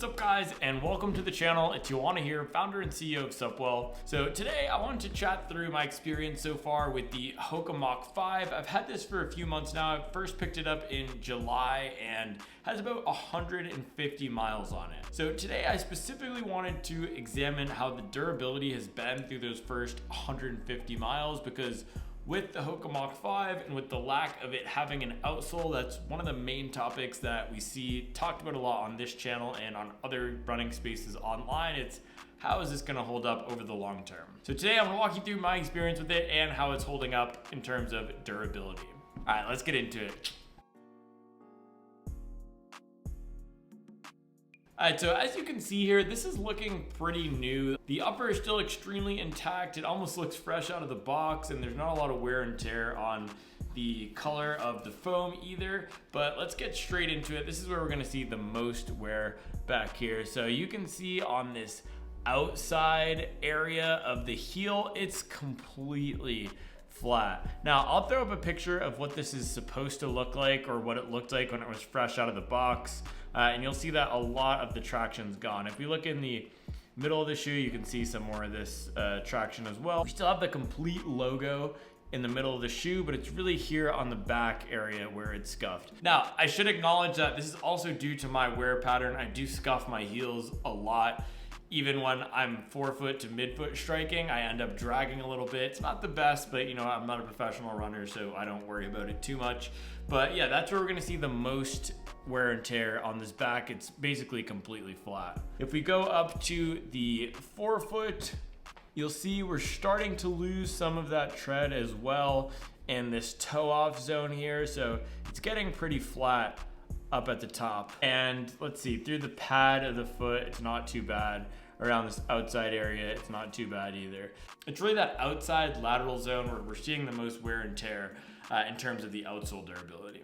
What's up guys, and welcome to the channel. It's Joanna here, founder and CEO of Outsole. So today I wanted to chat through my experience so far with the Hoka Mach 5. I've had this for a few months now. I first picked it up in July and has about 150 miles on it. So today I specifically wanted to examine how the durability has been through those first 150 miles, because with the Hoka Mach 5 and with the lack of it having an outsole, that's one of the main topics that we see talked about a lot on this channel and on other running spaces online. It's how is this gonna hold up over the long term? So today I'm gonna walk you through my experience with it and how it's holding up in terms of durability. All right, let's get into it. Alright, so as you can see here, this is looking pretty new. The upper is still extremely intact. It almost looks fresh out of the box, and there's not a lot of wear and tear on the color of the foam either. But let's get straight into it. This is where we're gonna see the most wear back here. So you can see on this outside area of the heel, it's completely flat. Now, I'll throw up a picture of what this is supposed to look like, or what it looked like when it was fresh out of the box. And you'll see that a lot of the traction's gone. If we look in the middle of the shoe, you can see some more of this traction as well. We still have the complete logo in the middle of the shoe, but it's really here on the back area where it's scuffed. Now, I should acknowledge that this is also due to my wear pattern. I do scuff my heels a lot. Even when I'm forefoot to midfoot striking, I end up dragging a little bit. It's not the best, but you know, I'm not a professional runner, so I don't worry about it too much. But yeah, that's where we're gonna see the most wear and tear on this back. It's basically completely flat. If we go up to the forefoot, you'll see we're starting to lose some of that tread as well in this toe off zone here. So it's getting pretty flat up at the top. And let's see, through the pad of the foot, it's not too bad. Around this outside area, it's not too bad either. It's really that outside lateral zone where we're seeing the most wear and tear in terms of the outsole durability.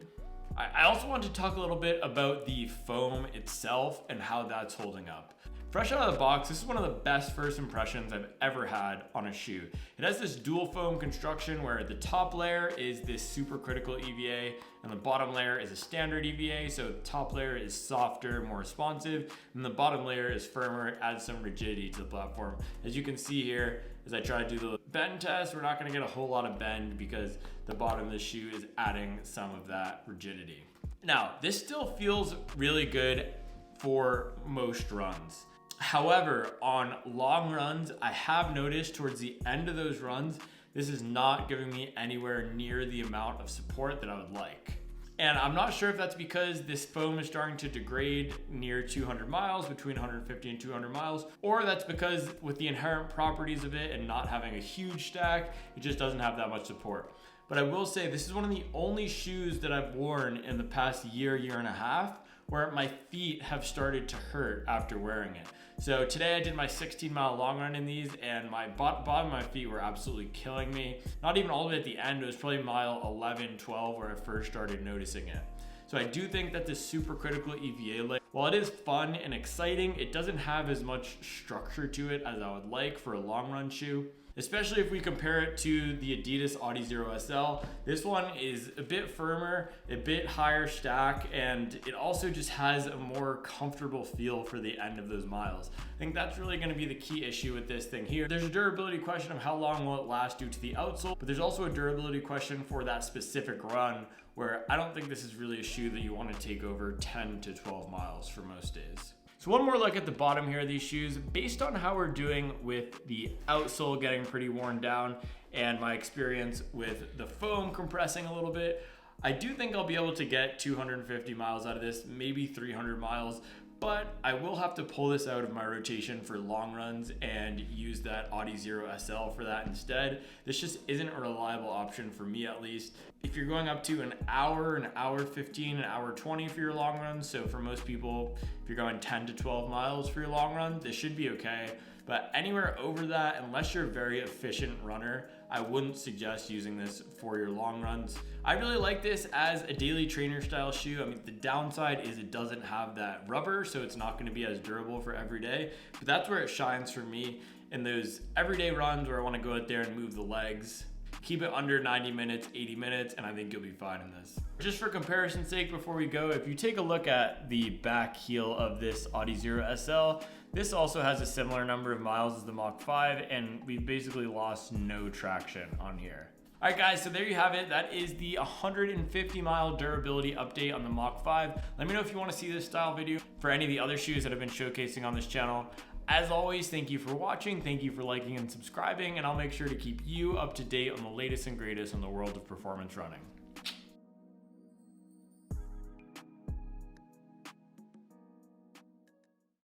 I also want to talk a little bit about the foam itself and how that's holding up. Fresh out of the box, this is one of the best first impressions I've ever had on a shoe. It has this dual foam construction where the top layer is this supercritical EVA and the bottom layer is a standard EVA. So the top layer is softer, more responsive, and the bottom layer is firmer, adds some rigidity to the platform. As you can see here, as I try to do the bend test, we're not gonna get a whole lot of bend because the bottom of the shoe is adding some of that rigidity. Now, this still feels really good for most runs. However, on long runs, I have noticed towards the end of those runs, this is not giving me anywhere near the amount of support that I would like. And I'm not sure if that's because this foam is starting to degrade near 200 miles, between 150 and 200 miles, or that's because with the inherent properties of it and not having a huge stack, it just doesn't have that much support. But I will say this is one of the only shoes that I've worn in the past year and a half where my feet have started to hurt after wearing it. So today I did my 16-mile long run in these, and my bottom of my feet were absolutely killing me. Not even all the way at the end, it was probably mile 11, 12 where I first started noticing it. So I do think that this supercritical EVA leg, while it is fun and exciting, it doesn't have as much structure to it as I would like for a long run shoe. Especially if we compare it to the Adidas Adizero SL. This one is a bit firmer, a bit higher stack, and it also just has a more comfortable feel for the end of those miles. I think that's really gonna be the key issue with this thing here. There's a durability question of how long will it last due to the outsole, but there's also a durability question for that specific run where I don't think this is really a shoe that you wanna take over 10 to 12 miles for most days. So one more look at the bottom here of these shoes. Based on how we're doing with the outsole getting pretty worn down and my experience with the foam compressing a little bit, I do think I'll be able to get 250 miles out of this, maybe 300 miles, but I will have to pull this out of my rotation for long runs and use that Adizero SL for that instead. This just isn't a reliable option for me, at least. If you're going up to an hour 15, an hour 20 for your long runs, so for most people, if you're going 10 to 12 miles for your long run, this should be okay. But anywhere over that, unless you're a very efficient runner, I wouldn't suggest using this for your long runs. I really like this as a daily trainer style shoe. I mean, the downside is it doesn't have that rubber, so it's not gonna be as durable for every day, but that's where it shines for me in those everyday runs where I wanna go out there and move the legs. Keep it under 90 minutes, 80 minutes, and I think you'll be fine in this. Just for comparison's sake, before we go, if you take a look at the back heel of this Audi Zero SL, this also has a similar number of miles as the Mach 5, and we've basically lost no traction on here. All right guys, so there you have it. That is the 150 mile durability update on the Mach 5. Let me know if you want to see this style video for any of the other shoes that I've been showcasing on this channel. As always, thank you for watching, thank you for liking and subscribing, and I'll make sure to keep you up to date on the latest and greatest in the world of performance running.